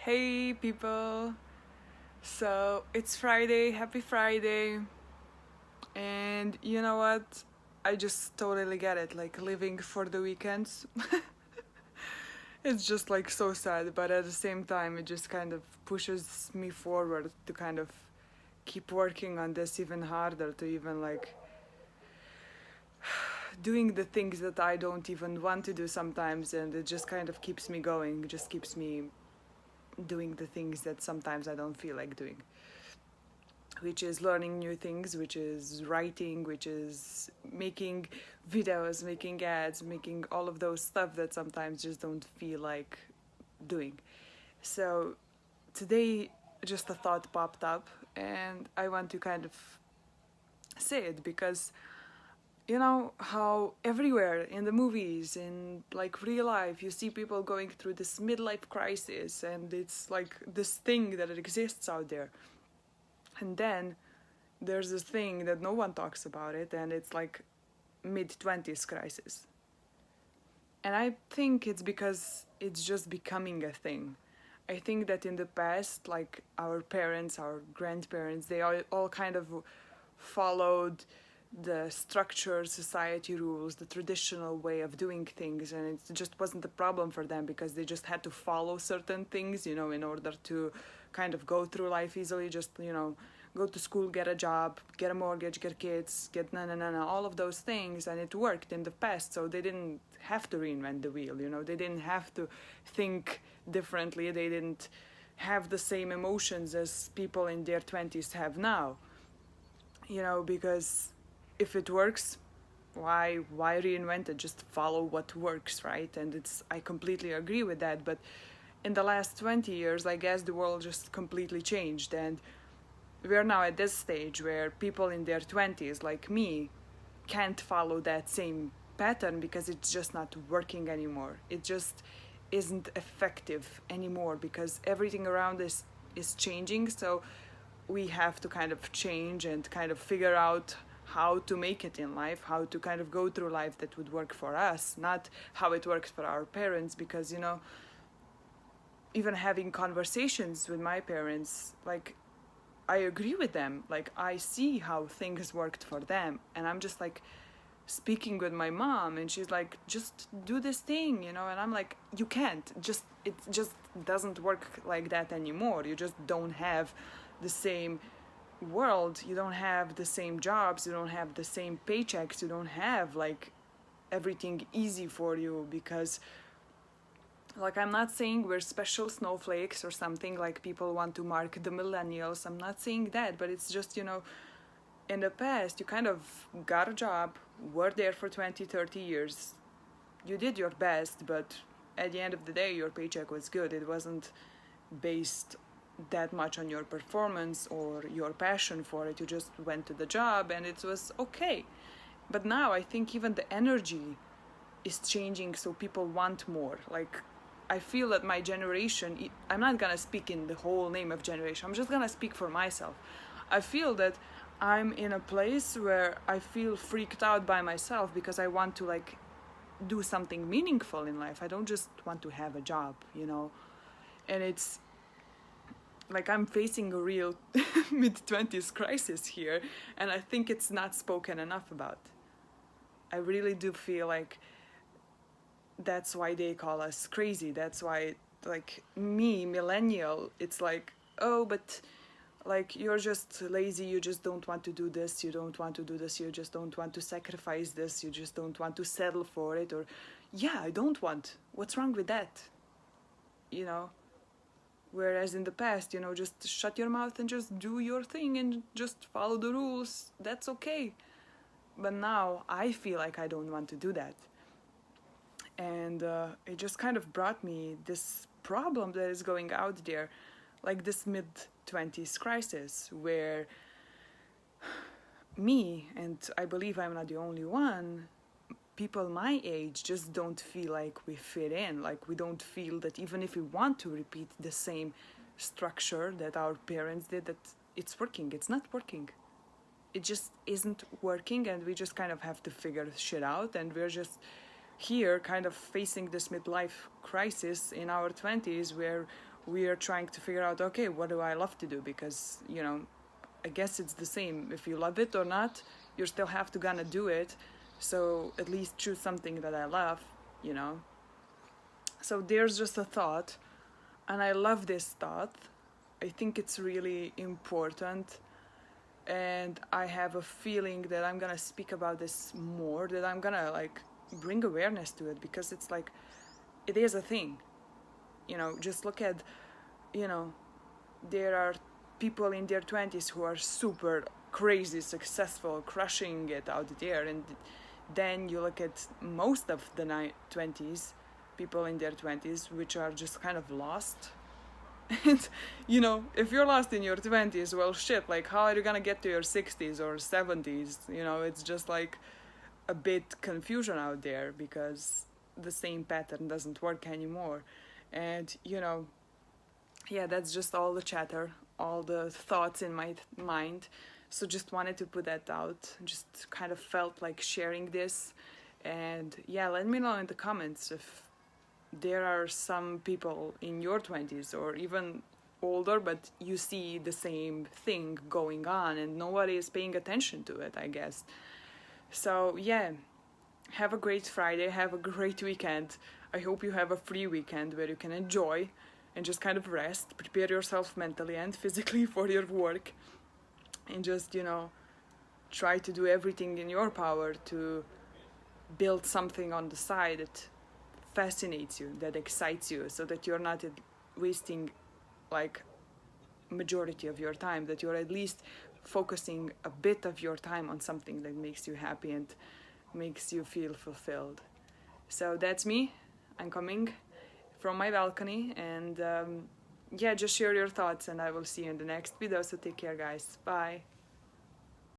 Hey people! So it's Friday, happy Friday, and you know what? I just totally get it, like living for the weekends. It's just like so sad, but at the same time, it just kind of pushes me forward to kind of keep working on this even harder, to even like doing the things that I don't even want to do sometimes, and it just kind of keeps me going, just keeps me doing the things that sometimes I don't feel like doing, which is learning new things, which is writing, which is making videos, making ads, making all of those stuff that sometimes just don't feel like doing. So today, just a thought popped up, and I want to kind of say it because you know how everywhere in the movies, in like real life, you see people going through this midlife crisis, and it's like this thing that it exists out there. And then there's this thing that no one talks about it, and it's like mid-20s crisis. And I think it's because it's just becoming a thing. I think that in the past, like our parents, our grandparents, they all kind of followed the structured society rules, the traditional way of doing things, and it just wasn't a problem for them because they just had to follow certain things, in order to kind of go through life easily. Just, go to school, get a job, get a mortgage, get kids, get all of those things, and it worked in the past, so they didn't have to reinvent the wheel, they didn't have to think differently, they didn't have the same emotions as people in their 20s have now, because if it works, why reinvent it? Just follow what works, right? And I completely agree with that, but in the last 20 years, I guess the world just completely changed, and we're now at this stage where people in their 20s, like me, can't follow that same pattern because it's just not working anymore. It just isn't effective anymore because everything around us is changing. So we have to kind of change and kind of figure out how to make it in life, how to kind of go through life that would work for us, not how it works for our parents. Because, even having conversations with my parents, like, I agree with them. Like, I see how things worked for them. And I'm just like speaking with my mom, and she's like, just do this thing, And I'm like, you can't. It just doesn't work like that anymore. You just don't have the same world. You don't have the same jobs. You don't have the same paychecks. You don't have like everything easy for you because, like, I'm not saying we're special snowflakes or something, like people want to mark the millennials. I'm not saying that, but it's just, in the past, you kind of got a job, were there for 20, 30 years. You did your best, but at the end of the day, your paycheck was good. It wasn't based that much on your performance or your passion for it. You just went to the job and it was okay. But now I think even the energy is changing, so people want more. Like, I feel that my generation, I'm not gonna speak in the whole name of generation, I'm just gonna speak for myself. I feel that I'm in a place where I feel freaked out by myself because I want to like do something meaningful in life. I don't just want to have a job, And it's like I'm facing a real mid-20s crisis here, and I think it's not spoken enough about. I really do feel like that's why they call us crazy. That's why, like, me, millennial, it's like, oh, but like, you're just lazy, you just don't want to do this, you don't want to do this, you just don't want to sacrifice this, you just don't want to settle for it. Or, yeah, I don't want. What's wrong with that? Whereas in the past, just shut your mouth and just do your thing and just follow the rules. That's okay. But now I feel like I don't want to do that. And it just kind of brought me this problem that is going out there, like this mid-20s crisis, where me, and I believe I'm not the only one, people my age just don't feel like we fit in. Like, we don't feel that even if we want to repeat the same structure that our parents did, that it's working. It's not working. It just isn't working, and we just kind of have to figure shit out, and we're just here kind of facing this midlife crisis in our 20s where we are trying to figure out, okay, what do I love to do? Because, you know, I guess it's the same. If you love it or not, you still have to gonna do it. So at least choose something that I love, you know. So there's just a thought, and I love this thought. I think it's really important, and I have a feeling that I'm gonna speak about this more, that I'm gonna like bring awareness to it, because it's like, it is a thing. You know, just look at, you know, there are people in their 20s who are super crazy successful, crushing it out there, and then you look at most of the 20s, people in their 20s, which are just kind of lost. And, you know, if you're lost in your 20s, well, shit, like, how are you gonna get to your 60s or 70s? You know, it's just like a bit confusion out there, because the same pattern doesn't work anymore. And, you know, yeah, that's just all the chatter, all the thoughts in my mind. So just wanted to put that out, just kind of felt like sharing this. And yeah, let me know in the comments if there are some people in your 20s or even older, but you see the same thing going on and nobody is paying attention to it, I guess. So yeah, have a great Friday, have a great weekend. I hope you have a free weekend where you can enjoy and just kind of rest, prepare yourself mentally and physically for your work, and just, you know, try to do everything in your power to build something on the side that fascinates you, that excites you, so that you're not wasting like majority of your time, that you're at least focusing a bit of your time on something that makes you happy and makes you feel fulfilled. So that's me. I'm coming from my balcony, and yeah, just share your thoughts, and I will see you in the next video. So take care, guys. Bye.